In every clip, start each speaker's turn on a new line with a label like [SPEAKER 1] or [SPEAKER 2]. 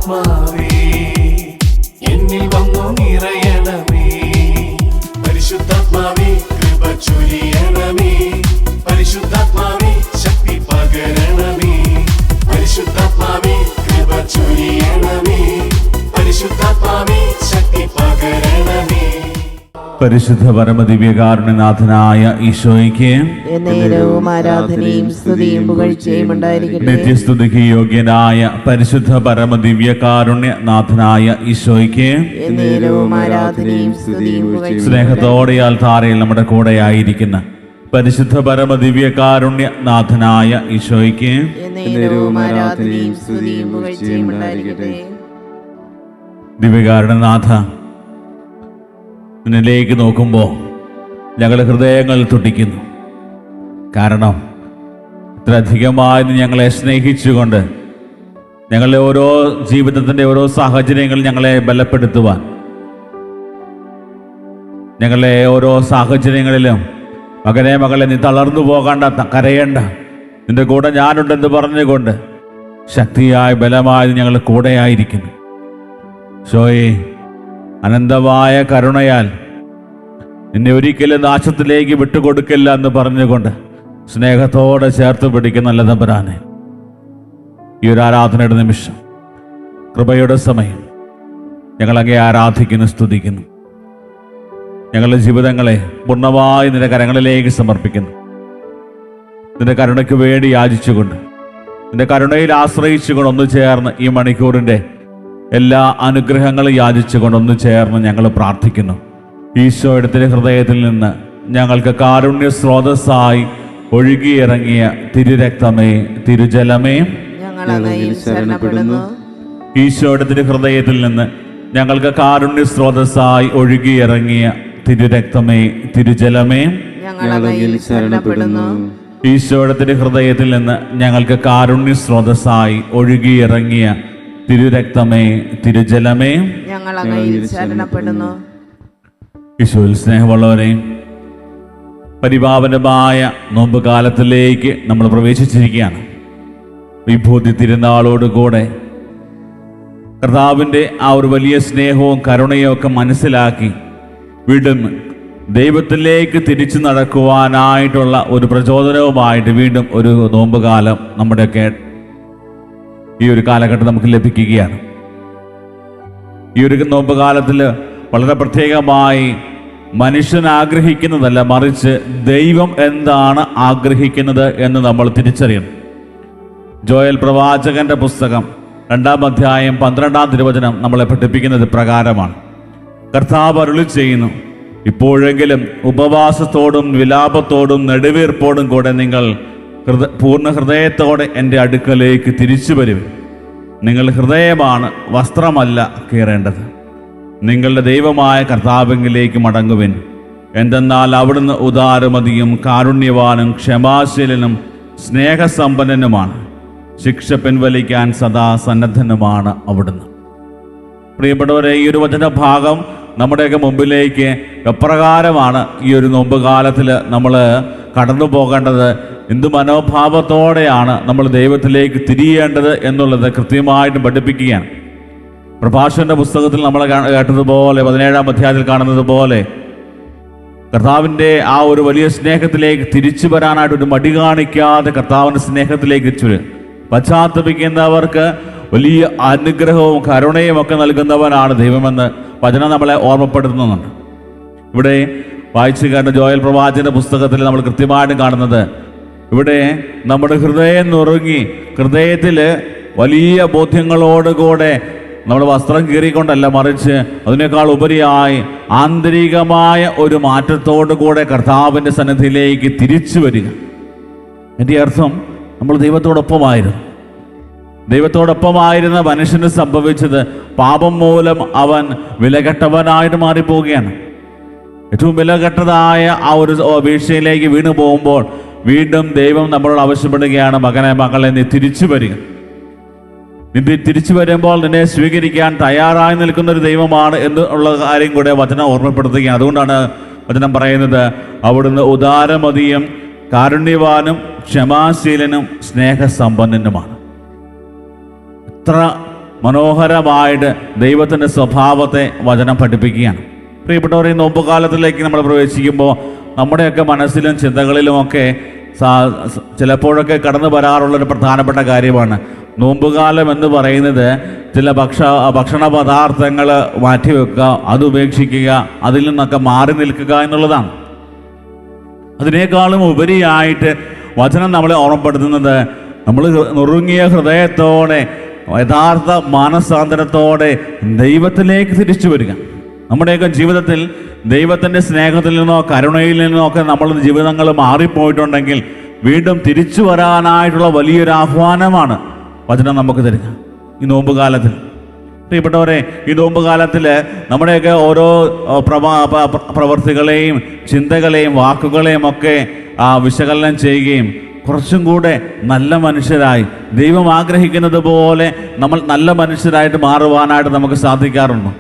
[SPEAKER 1] പരിശുദ്ധാത്മാവേ എന്നിൽ വന്നു നിറയണമേ. പരിശുദ്ധാത്മാവേ കൃപ ചൊരിയണമേ. പരിശുദ്ധാത്മാവേ ശക്തി പകരണമേ. പരിശുദ്ധാത്മാവേ കൃപ ചൊരിയണമേ. പരിശുദ്ധാത്മാവേ ശക്തി പകരണമേ.
[SPEAKER 2] പരിശുദ്ധ പരമദിവ്യകാരുണ്യനാഥനായ ഈശോയ്ക്ക്
[SPEAKER 3] എന്നേരവും ആരാധനയും സ്തുതിയും പുകഴ്ചയും ഉണ്ടായിരിക്കട്ടെ.
[SPEAKER 2] നിത്യസ്തുതിക്ക് യോഗ്യനായ പരിശുദ്ധ പരമദിവ്യകാരുണ്യനാഥനായ ഈശോയ്ക്ക്
[SPEAKER 3] എന്നേരവും ആരാധനയും സ്തുതിയും പുകഴ്ചയും.
[SPEAKER 2] സ്നേഹത്തോടെ ആൽത്താരയിൽ നമ്മുടെ കൂടെയായിരിക്കുന്ന പരിശുദ്ധ പരമദിവ്യകാരുണ്യനാഥനായ ഈശോയ്ക്ക്
[SPEAKER 3] എന്നേരവും ആരാധനയും സ്തുതിയും പുകഴ്ചയും ഉണ്ടായിരിക്കട്ടെ.
[SPEAKER 2] ദിവ്യകാരുണ്യനാഥ, നിന്നിലേക്ക് നോക്കുമ്പോൾ ഞങ്ങളുടെ ഹൃദയങ്ങൾ തുടിക്കുന്നു. കാരണം ഇത്രയധികമായി ഞങ്ങളെ സ്നേഹിച്ചുകൊണ്ട് ഞങ്ങളുടെ ഓരോ ജീവിതത്തിൻ്റെ ഓരോ സാഹചര്യങ്ങൾ ഞങ്ങളെ ബലപ്പെടുത്തുവാൻ, ഞങ്ങളെ ഓരോ സാഹചര്യങ്ങളിലും മകളെ നീ തളർന്നു പോകണ്ട, കരയേണ്ട, നിന്റെ കൂടെ ഞാനുണ്ടെന്ന് പറഞ്ഞുകൊണ്ട് ശക്തിയായി ബലമായി ഞങ്ങൾ കൂടെയായിരിക്കുന്നു. ഷോയെ അനന്തമായ കരുണയാൽ നിന്നെ ഒരിക്കലും നാശത്തിലേക്ക് വിട്ടുകൊടുക്കില്ല എന്ന് പറഞ്ഞുകൊണ്ട് സ്നേഹത്തോടെ ചേർത്ത് പിടിക്കുന്ന നല്ല തമ്പുരാനെ, ഈ ഒരു ആരാധനയുടെ നിമിഷം, കൃപയുടെ സമയം, ഞങ്ങളങ്ങേ ആരാധിക്കുന്നു, സ്തുതിക്കുന്നു. ഞങ്ങളുടെ ജീവിതങ്ങളെ പൂർണ്ണമായി നിന്റെ കരങ്ങളിലേക്ക് സമർപ്പിക്കുന്നു. നിന്റെ കരുണയ്ക്ക് വേണ്ടി യാചിച്ചുകൊണ്ട്, നിന്റെ കരുണയിൽ ആശ്രയിച്ചുകൊണ്ട് ഒന്ന് ചേർന്ന് ഈ മണിക്കൂറിൻ്റെ എല്ലാ അനുഗ്രഹങ്ങളും യാചിച്ചുകൊണ്ട് ഒന്ന് ചേർന്ന് ഞങ്ങൾ പ്രാർത്ഥിക്കുന്നു. ഈശോയുടെ തിരുഹൃദയത്തിൽ നിന്ന് ഞങ്ങൾക്ക് കാരുണ്യ സ്രോതസ്സായി ഒഴുകിയിറങ്ങിയ തിരുരക്തമേ, തിരുജലമേ, ഈശോയുടെ തിരുഹൃദയത്തിൽ നിന്ന് ഞങ്ങൾക്ക് കാരുണ്യ സ്രോതസ്സായി ഒഴുകിയിറങ്ങിയ തിരുരക്തമേ, തിരുജലമേ, ഈശോയുടെ തിരുഹൃദയത്തിൽ നിന്ന് ഞങ്ങൾക്ക് കാരുണ്യ സ്രോതസ്സായി ഒഴുകിയിറങ്ങിയ തിരുരക്തമേ, തിരുജലമേ, ഈശോയിൽ സ്നേഹമുള്ളവരെ, പരിപാവനമായ നോമ്പ് കാലത്തിലേക്ക് നമ്മൾ പ്രവേശിച്ചിരിക്കുകയാണ്. വിഭൂതി തിരുനാളോടുകൂടെ കർത്താവിൻ്റെ ആ ഒരു വലിയ സ്നേഹവും കരുണയും ഒക്കെ മനസ്സിലാക്കി വീണ്ടും ദൈവത്തിലേക്ക് തിരിച്ചു നടക്കുവാനായിട്ടുള്ള ഒരു പ്രചോദനവുമായിട്ട് വീണ്ടും ഒരു നോമ്പ് കാലം നമ്മുടെയൊക്കെ ഈ ഒരു കാലഘട്ടം നമുക്ക് ലഭിക്കുകയാണ്. ഈ ഒരു നോമ്പ് കാലത്തിൽ വളരെ പ്രത്യേകമായി മനുഷ്യൻ ആഗ്രഹിക്കുന്നതല്ല, മറിച്ച് ദൈവം എന്താണ് ആഗ്രഹിക്കുന്നത് എന്ന് നമ്മൾ തിരിച്ചറിയണം. ജോയൽ പ്രവാചകന്റെ പുസ്തകം 2-ാം അധ്യായം 12-ാം തിരുവചനം നമ്മളെ പഠിപ്പിക്കുന്നത് പ്രകാരമാണ്. കർത്താവ് അരുളി ചെയ്യുന്നു, ഇപ്പോഴെങ്കിലും ഉപവാസത്തോടും വിലാപത്തോടും നെടുവീർപ്പോടും കൂടെ നിങ്ങൾ പൂർണ്ണ ഹൃദയത്തോടെ എൻ്റെ അടുക്കലേക്ക് തിരിച്ചു വരുവിൻ. നിങ്ങൾ ഹൃദയമാണ്, വസ്ത്രമല്ല കീറേണ്ടത്. നിങ്ങളുടെ ദൈവമായ കർത്താവിലേക്ക് മടങ്ങുവിൻ. എന്തെന്നാൽ അവിടുന്ന് ഉദാരമതിയും കാരുണ്യവാനും ക്ഷമാശീലനും സ്നേഹസമ്പന്നനുമാണ്. ശിക്ഷ പിൻവലിക്കാൻ സദാ സന്നദ്ധനുമാണ് അവിടുന്ന്. പ്രിയപ്പെട്ടവരെ, ഈ ഒരു വചനഭാഗം നമ്മുടെയൊക്കെ മുമ്പിലേക്ക് എപ്രകാരമാണ് ഈ ഒരു നോമ്പ് കാലത്തിൽ നമ്മൾ കടന്നു പോകേണ്ടത്, എന്ത് മനോഭാവത്തോടെയാണ് നമ്മൾ ദൈവത്തിലേക്ക് തിരിയേണ്ടത് എന്നുള്ളത് കൃത്യമായിട്ട് പഠിപ്പിക്കുകയാണ്. പ്രഭാഷകന്റെ പുസ്തകത്തിൽ നമ്മൾ കേട്ടതുപോലെ 17-ാം അധ്യായത്തിൽ കാണുന്നത് പോലെ കർത്താവിൻ്റെ ആ ഒരു വലിയ സ്നേഹത്തിലേക്ക് തിരിച്ചു വരാനായിട്ട് ഒരു മടി കാണിക്കാതെ കർത്താവിൻ്റെ സ്നേഹത്തിലേക്ക് തിരിച്ചു പശ്ചാത്തപിക്കുന്നവർക്ക് വലിയ അനുഗ്രഹവും കരുണയും ഒക്കെ നൽകുന്നവനാണ് ദൈവമെന്ന് വചനം നമ്മളെ ഓർമ്മപ്പെടുത്തുന്നുണ്ട്. ഇവിടെ വായിച്ചു കേട്ട ജോയൽ പ്രവാചകന്റെ പുസ്തകത്തിൽ നമ്മൾ കൃത്യമായിട്ട് കാണുന്നത്, ഇവിടെ നമ്മുടെ ഹൃദയം നുറുങ്ങി ഹൃദയത്തിൽ വലിയ ബോധ്യങ്ങളോടുകൂടെ നമ്മൾ വസ്ത്രം കീറിക്കൊണ്ടല്ല, മറിച്ച് അതിനേക്കാൾ ഉപരിയായി ആന്തരികമായ ഒരു മാറ്റത്തോടു കൂടെ കർത്താവിൻ്റെ സന്നിധിയിലേക്ക് തിരിച്ചു വരിക. എൻ്റെ അർത്ഥം, നമ്മൾ ദൈവത്തോടൊപ്പമായിരുന്ന മനുഷ്യന് സംഭവിച്ചത് പാപം മൂലം അവൻ വിലകെട്ടവനായിട്ട് മാറിപ്പോവുകയാണ്. ഏറ്റവും വിലകെട്ടതായ ആ ഒരു വീഴ്ചയിലേക്ക് വീണു പോകുമ്പോൾ വീണ്ടും ദൈവം നമ്മളോട് ആവശ്യപ്പെടുകയാണ്, മകളെ നീ തിരിച്ചു വരിക. നീ തിരിച്ചു വരുമ്പോൾ നിന്നെ സ്വീകരിക്കാൻ തയ്യാറായി നിൽക്കുന്ന ഒരു ദൈവമാണ് എന്നുള്ള കാര്യം കൂടെ വചനം ഓർമ്മപ്പെടുത്തുകയാണ്. അതുകൊണ്ടാണ് വചനം പറയുന്നത്, അവിടുന്ന് ഉദാരമതിയും കാരുണ്യവാനും ക്ഷമാശീലനും സ്നേഹസമ്പന്നനുമാണ്. എത്ര മനോഹരമായിട്ട് ദൈവത്തിൻ്റെ സ്വഭാവത്തെ വചനം പഠിപ്പിക്കുകയാണ്. പ്രിയപ്പെട്ടവരെ, ഈ നോമ്പുകാലത്തിലേക്ക് നമ്മൾ പ്രവേശിക്കുമ്പോൾ നമ്മുടെയൊക്കെ മനസ്സിലും ചിന്തകളിലുമൊക്കെ ചിലപ്പോഴൊക്കെ കടന്നു വരാറുള്ളൊരു പ്രധാനപ്പെട്ട കാര്യമാണ് നോമ്പുകാലം എന്ന് പറയുന്നത്. ചില ഭക്ഷണ പദാർത്ഥങ്ങൾ മാറ്റിവെക്കുക, അത് ഉപേക്ഷിക്കുക, അതിൽ നിന്നൊക്കെ മാറി നിൽക്കുക എന്നുള്ളതാണ്. അതിനേക്കാളും ഉപരിയായിട്ട് വചനം നമ്മളെ ഓർമ്മപ്പെടുത്തുന്നത് നമ്മൾ നുറുങ്ങിയ ഹൃദയത്തോടെ യഥാർത്ഥ മാനസാന്തരത്തോടെ ദൈവത്തിലേക്ക് തിരിച്ചു വരിക. നമ്മുടെയൊക്കെ ജീവിതത്തിൽ ദൈവത്തിൻ്റെ സ്നേഹത്തിൽ നിന്നോ കരുണയിൽ നിന്നോ ഒക്കെ നമ്മൾ ജീവിതങ്ങൾ മാറിപ്പോയിട്ടുണ്ടെങ്കിൽ വീണ്ടും തിരിച്ചു വരാനായിട്ടുള്ള വലിയൊരു ആഹ്വാനമാണ് വചനം നമുക്ക് തരിക ഈ നോമ്പുകാലത്തിൽ. പ്രിയപ്പെട്ടവരെ, ഈ നോമ്പുകാലത്തിൽ നമ്മുടെയൊക്കെ ഓരോ പ്രവൃത്തികളെയും ചിന്തകളെയും വാക്കുകളെയും ഒക്കെ വിശകലനം ചെയ്യുകയും കുറച്ചും കൂടെ നല്ല മനുഷ്യരായി ദൈവം ആഗ്രഹിക്കുന്നത് പോലെ നമ്മൾ നല്ല മനുഷ്യരായിട്ട് മാറുവാനായിട്ട് നമുക്ക് സാധിക്കാറുണ്ട്.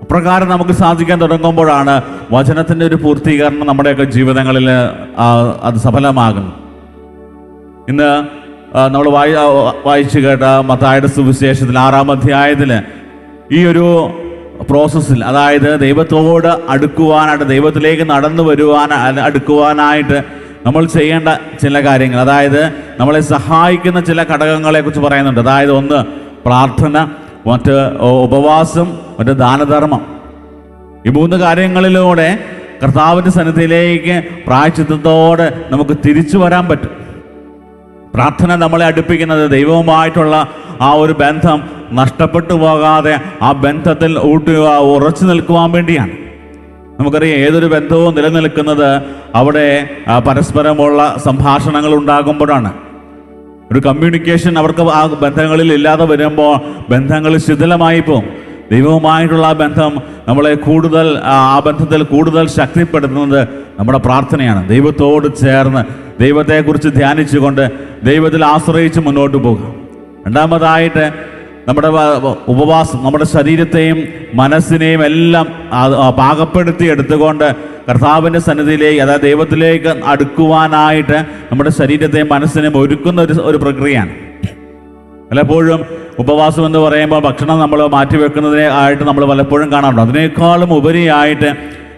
[SPEAKER 2] അപ്രകാരം നമുക്ക് സാധിക്കാൻ തുടങ്ങുമ്പോഴാണ് വചനത്തിൻ്റെ ഒരു പൂർത്തീകരണം നമ്മുടെയൊക്കെ ജീവിതങ്ങളിൽ അത് സഫലമാകുന്നു. ഇന്ന് നമ്മൾ വായിച്ചു കേട്ട മത്തായിയുടെ സുവിശേഷത്തിൽ 6-ാം അധ്യായത്തിൽ ഈ ഒരു പ്രോസസ്സിൽ, അതായത് ദൈവത്തോട് അടുക്കുവാനായിട്ട്, ദൈവത്തിലേക്ക് നടന്നു അടുക്കുവാനായിട്ട് നമ്മൾ ചെയ്യേണ്ട ചില കാര്യങ്ങൾ, അതായത് നമ്മളെ സഹായിക്കുന്ന ചില ഘടകങ്ങളെക്കുറിച്ച് പറയുന്നുണ്ട്. അതായത് ഒന്ന് പ്രാർത്ഥന, മറ്റ് ഉപവാസം, മറ്റ് ദാനധർമ്മം. ഈ 3 കാര്യങ്ങളിലൂടെ കർത്താവിൻ്റെ സന്നിധിയിലേക്ക് പ്രായശ്ചിത്തത്തോടെ നമുക്ക് തിരിച്ചു വരാൻ പറ്റും. പ്രാർത്ഥന നമ്മളെ അടുപ്പിക്കുന്നത് ദൈവവുമായിട്ടുള്ള ആ ഒരു ബന്ധം നഷ്ടപ്പെട്ടു പോകാതെ ആ ബന്ധത്തിൽ ഉറച്ചു നിൽക്കുവാൻ വേണ്ടിയാണ്. നമുക്കറിയാം, ഏതൊരു ബന്ധവും നിലനിൽക്കുന്നത് അവിടെ പരസ്പരമുള്ള സംഭാഷണങ്ങൾ ഉണ്ടാകുമ്പോഴാണ്. ഒരു കമ്മ്യൂണിക്കേഷൻ അവർക്ക് ആ ബന്ധങ്ങളിൽ ഇല്ലാതെ വരുമ്പോൾ ബന്ധങ്ങൾ ശിഥിലമായി പോകും. ദൈവവുമായിട്ടുള്ള ആ ബന്ധം നമ്മളെ കൂടുതൽ ആ ബന്ധത്തിൽ കൂടുതൽ ശക്തിപ്പെടുത്തുന്നത് നമ്മുടെ പ്രാർത്ഥനയാണ്. ദൈവത്തോട് ചേർന്ന് ദൈവത്തെക്കുറിച്ച് ധ്യാനിച്ചുകൊണ്ട് ദൈവത്തിൽ ആശ്രയിച്ച് മുന്നോട്ട് പോകുക. രണ്ടാമതായിട്ട് നമ്മുടെ ഉപവാസം, നമ്മുടെ ശരീരത്തെയും മനസ്സിനെയും എല്ലാം പാകപ്പെടുത്തി എടുത്തുകൊണ്ട് കർത്താവിൻ്റെ സന്നിധിയിലേക്ക്, അതായത് ദൈവത്തിലേക്ക് അടുക്കുവാനായിട്ട് നമ്മുടെ ശരീരത്തെയും മനസ്സിനെയും ഒരുക്കുന്ന ഒരു പ്രക്രിയയാണ്. പലപ്പോഴും ഉപവാസം എന്ന് പറയുമ്പോൾ ഭക്ഷണം നമ്മൾ മാറ്റിവെക്കുന്നതിനെ ആയിട്ട് നമ്മൾ പലപ്പോഴും കാണാറുണ്ട്. അതിനേക്കാളും ഉപരിയായിട്ട്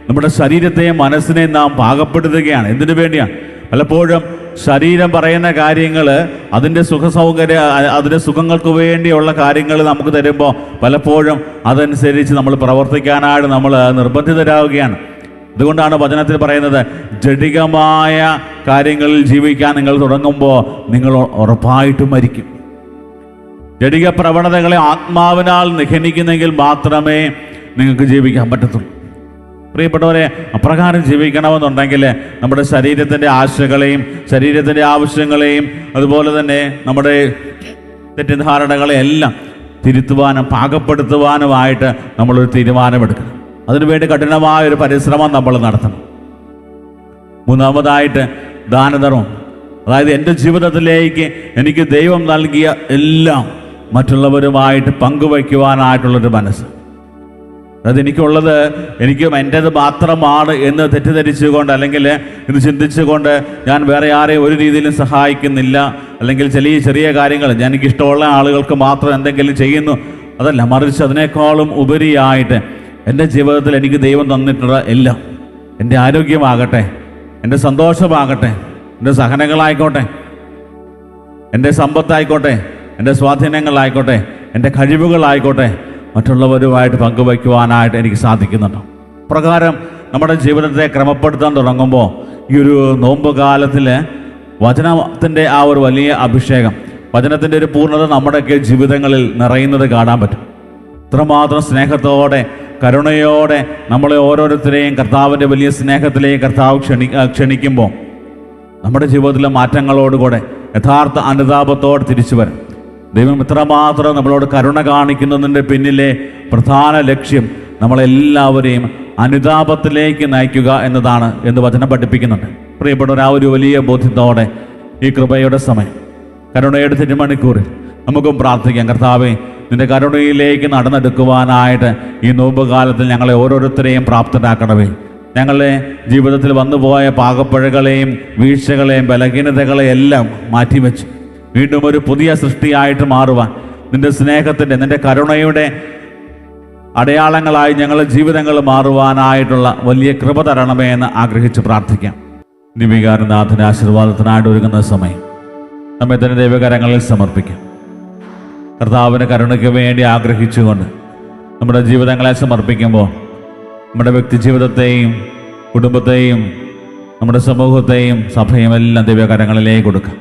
[SPEAKER 2] നമ്മുടെ ശരീരത്തെയും മനസ്സിനെയും നാം പാകപ്പെടുത്തുകയാണ്. എന്തിനു വേണ്ടിയാണ്? പലപ്പോഴും ശരീരം പറയുന്ന കാര്യങ്ങൾ, അതിൻ്റെ അതിൻ്റെ സുഖങ്ങൾക്ക് വേണ്ടിയുള്ള കാര്യങ്ങൾ നമുക്ക് തരുമ്പോൾ പലപ്പോഴും അതനുസരിച്ച് നമ്മൾ പ്രവർത്തിക്കാനായിട്ട് നമ്മൾ നിർബന്ധിതരാകുകയാണ്. അതുകൊണ്ടാണ് വചനത്തിൽ പറയുന്നത്, ജഡികമായ കാര്യങ്ങളിൽ ജീവിക്കാൻ നിങ്ങൾ തുടങ്ങുമ്പോൾ നിങ്ങൾ ഉറപ്പായിട്ടും മരിക്കും. ജഡിക പ്രവണതകളെ ആത്മാവിനാൽ നിഹനിക്കുന്നെങ്കിൽ മാത്രമേ നിങ്ങൾക്ക് ജീവിക്കാൻ പറ്റത്തുള്ളൂ. പ്രിയപ്പെട്ടവരെ, അപ്രകാരം ജീവിക്കണമെന്നുണ്ടെങ്കിൽ നമ്മുടെ ശരീരത്തിൻ്റെ ആശകളെയും ശരീരത്തിൻ്റെ ആവശ്യങ്ങളെയും അതുപോലെ തന്നെ നമ്മുടെ തെറ്റിദ്ധാരണകളെ എല്ലാം തിരുത്തുവാനും പാകപ്പെടുത്തുവാനുമായിട്ട് നമ്മളൊരു തീരുമാനമെടുക്കണം. അതിനുവേണ്ടി കഠിനമായൊരു പരിശ്രമം നമ്മൾ നടത്തണം. മൂന്നാമതായിട്ട് ദാനധർമ്മം, അതായത് എൻ്റെ ജീവിതത്തിലേക്ക് എനിക്ക് ദൈവം നൽകിയ എല്ലാം മറ്റുള്ളവരുമായിട്ട് പങ്കുവയ്ക്കുവാനായിട്ടുള്ളൊരു മനസ്സ്. അതായത് എനിക്കും എൻ്റേത് മാത്രമാണ് എന്ന് തെറ്റിദ്ധരിച്ചുകൊണ്ട് അല്ലെങ്കിൽ ഇത് ചിന്തിച്ചുകൊണ്ട് ഞാൻ വേറെ ആരെയും ഒരു രീതിയിലും സഹായിക്കുന്നില്ല, അല്ലെങ്കിൽ ചെറിയ കാര്യങ്ങൾ എനിക്കിഷ്ടമുള്ള ആളുകൾക്ക് മാത്രം എന്തെങ്കിലും ചെയ്യുന്നു, അതല്ല. മറിച്ച് അതിനേക്കാളും ഉപരിയായിട്ട് എൻ്റെ ജീവിതത്തിൽ എനിക്ക് ദൈവം തന്നിട്ടുള്ള എല്ലാം, എൻ്റെ ആരോഗ്യമാകട്ടെ, എൻ്റെ സന്തോഷമാകട്ടെ, എൻ്റെ സഹനങ്ങളായിക്കോട്ടെ, എൻ്റെ സമ്പത്തായിക്കോട്ടെ, എൻ്റെ സ്വാധീനങ്ങളായിക്കോട്ടെ, എൻ്റെ കഴിവുകളായിക്കോട്ടെ, മറ്റുള്ളവരുമായിട്ട് പങ്കുവയ്ക്കുവാനായിട്ട് എനിക്ക് സാധിക്കുന്നുണ്ട്. പ്രകാരം നമ്മുടെ ജീവിതത്തെ ക്രമപ്പെടുത്താൻ തുടങ്ങുമ്പോൾ ഈ ഒരു നോമ്പ് കാലത്തിൽ വചനത്തിൻ്റെ ആ ഒരു വലിയ അഭിഷേകം, വചനത്തിൻ്റെ ഒരു പൂർണ്ണത നമ്മുടെയൊക്കെ ജീവിതങ്ങളിൽ നിറയുന്നത് കാണാൻ പറ്റും. ഇത്രമാത്രം സ്നേഹത്തോടെ കരുണയോടെ നമ്മളെ ഓരോരുത്തരെയും കർത്താവിൻ്റെ വലിയ സ്നേഹത്തിലേക്ക് കർത്താവ് ക്ഷണിക്കുമ്പോൾ നമ്മുടെ ജീവിതത്തിലെ മാറ്റങ്ങളോടുകൂടെ യഥാർത്ഥ അനുതാപത്തോടെ തിരിച്ചു വരും. ദൈവം ഇത്രമാത്രം നമ്മളോട് കരുണ കാണിക്കുന്നതിൻ്റെ പിന്നിലെ പ്രധാന ലക്ഷ്യം നമ്മളെല്ലാവരെയും അനുതാപത്തിലേക്ക് നയിക്കുക എന്നതാണ് എന്ന് വചനം പഠിപ്പിക്കുന്നുണ്ട്. പ്രിയപ്പെട്ടവർ, ആ ഒരു വലിയ ബോധ്യത്തോടെ ഈ കൃപയുടെ സമയം, കരുണയുടെ തിരുമണിക്കൂറിൽ നമുക്കും പ്രാർത്ഥിക്കാം. കർത്താവേ, നിന്റെ കരുണയിലേക്ക് നടന്നെടുക്കുവാനായിട്ട് ഈ നോമ്പ് കാലത്തിൽ ഞങ്ങളെ ഓരോരുത്തരെയും പ്രാപ്തരാക്കണമേ. ഞങ്ങളുടെ ജീവിതത്തിൽ വന്നുപോയ പാകപ്പഴകളെയും വീഴ്ചകളെയും ബലഹീനതകളെയും എല്ലാം മാറ്റിവെച്ച് വീണ്ടും ഒരു പുതിയ സൃഷ്ടിയായിട്ട് മാറുവാൻ നിന്റെ സ്നേഹത്തിൻ്റെ, നിന്റെ കരുണയുടെ അടയാളങ്ങളായി ഞങ്ങളുടെ ജീവിതങ്ങൾ മാറുവാനായിട്ടുള്ള വലിയ കൃപ തരണമേ എന്ന് ആഗ്രഹിച്ച് പ്രാർത്ഥിക്കാം. ദിവികാരനാഥൻ്റെ ആശീർവാദത്തിനായിട്ട് ഒരുങ്ങുന്ന സമയം നമ്മെ തന്നെ ദൈവകരങ്ങളിൽ സമർപ്പിക്കാം. കർത്താവിൻ്റെ കരുണയ്ക്ക് വേണ്ടി ആഗ്രഹിച്ചുകൊണ്ട് നമ്മുടെ ജീവിതങ്ങളെ സമർപ്പിക്കുമ്പോൾ നമ്മുടെ വ്യക്തി ജീവിതത്തെയും കുടുംബത്തെയും നമ്മുടെ സമൂഹത്തെയും സഭയും എല്ലാം ദൈവകരങ്ങളിലേക്ക് കൊടുക്കാം.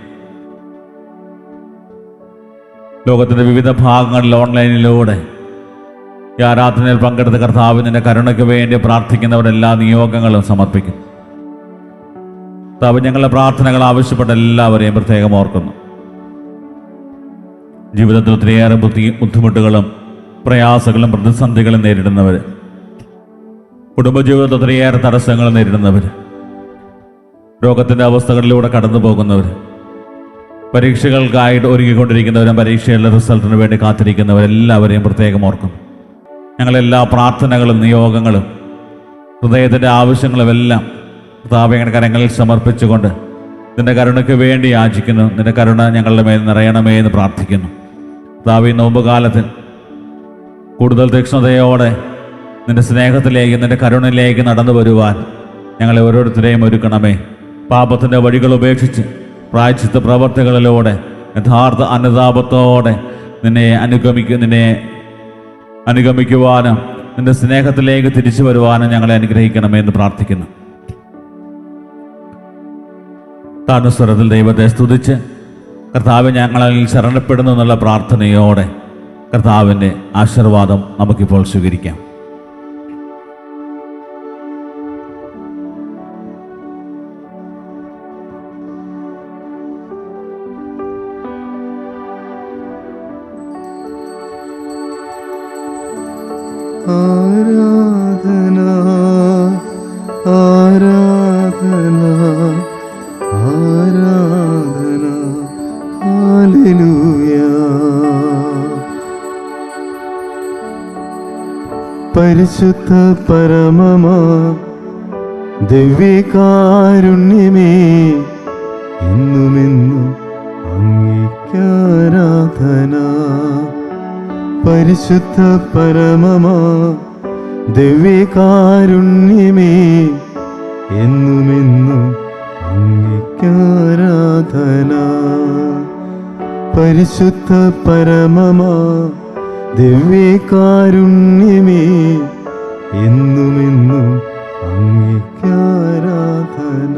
[SPEAKER 2] ലോകത്തിൻ്റെ വിവിധ ഭാഗങ്ങളിൽ ഓൺലൈനിലൂടെ ഈ ആരാധനയിൽ പങ്കെടുത്ത കർത്താവിൻ്റെ കരുണയ്ക്ക് വേണ്ടി പ്രാർത്ഥിക്കുന്നവരുടെ എല്ലാ നിയോഗങ്ങളും സമർപ്പിക്കും. കർത്താവ് ഞങ്ങളുടെ പ്രാർത്ഥനകൾ ആവശ്യപ്പെട്ട എല്ലാവരെയും പ്രത്യേകം ഓർക്കുന്നു. ജീവിതത്തിൽ ഒത്തിരിയേറെ ബുദ്ധിമുട്ടുകളും പ്രയാസങ്ങളും പ്രതിസന്ധികളും നേരിടുന്നവർ, കുടുംബജീവിതത്തിൽ ഒത്തിരിയേറെ തടസ്സങ്ങൾ നേരിടുന്നവർ, രോഗത്തിൻ്റെ അവസ്ഥകളിലൂടെ കടന്നു പോകുന്നവർ, പരീക്ഷകൾക്കായിട്ട് ഒരുങ്ങിക്കൊണ്ടിരിക്കുന്നവരും പരീക്ഷയുടെ റിസൾട്ടിന് വേണ്ടി കാത്തിരിക്കുന്നവരെല്ലാവരെയും പ്രത്യേകം ഓർക്കുന്നു. ഞങ്ങളെല്ലാ പ്രാർത്ഥനകളും നിയോഗങ്ങളും ഹൃദയത്തിൻ്റെ ആവശ്യങ്ങളും എല്ലാം കർത്താവിന്റെ കരങ്ങളിൽ സമർപ്പിച്ചുകൊണ്ട് നിന്റെ കരുണയ്ക്ക് വേണ്ടി യാചിക്കുന്നു. നിന്റെ കരുണ ഞങ്ങളുടെ മേൽ നിറയണമേ എന്ന് പ്രാർത്ഥിക്കുന്നു. കർത്താവ്, ഈ നോമ്പുകാലത്തിൽ കൂടുതൽ തീക്ഷ്ണതയോടെ നിന്റെ സ്നേഹത്തിലേക്ക്, നിന്റെ കരുണയിലേക്ക് നടന്നു വരുവാൻ ഞങ്ങളെ ഓരോരുത്തരെയും ഒരുക്കണമേ. പാപത്തിൻ്റെ വഴികൾ ഉപേക്ഷിച്ച് പ്രായശ്ചിത്ത പ്രവർത്തികളിലൂടെ യഥാർത്ഥ അനുതാപത്തോടെ നിന്നെ അനുഗമിക്കുവാനും നിന്റെ സ്നേഹത്തിലേക്ക് തിരിച്ചു വരുവാനും ഞങ്ങളെ അനുഗ്രഹിക്കണമേ എന്ന് പ്രാർത്ഥിക്കുന്നു. താനുസ്വരത്തിൽ ദൈവത്തെ സ്തുതിച്ച് കർത്താവ് ഞങ്ങളിൽ ശരണപ്പെടുന്നു എന്നുള്ള പ്രാർത്ഥനയോടെ കർത്താവിൻ്റെ ആശീർവാദം നമുക്കിപ്പോൾ സ്വീകരിക്കാം.
[SPEAKER 3] ആരാധന ആരാധന ആരാധന ഹല്ലേലൂയ. പരിശുദ്ധ പരമമാ ദിവ്യകാരുണ്യമേ, എന്നുമെന്നും അങ്ങേക്കാരാധന. പരിശുദ്ധ പരമമാ ദിവ്യകാരുണ്യമേ, എന്നുമെന്നും അങ്ങേക്കാരാധന. പരിശുദ്ധ പരമമാ ദിവ്യകാരുണ്യമേ, എന്നുമെന്നും അങ്ങേക്കാരാധന.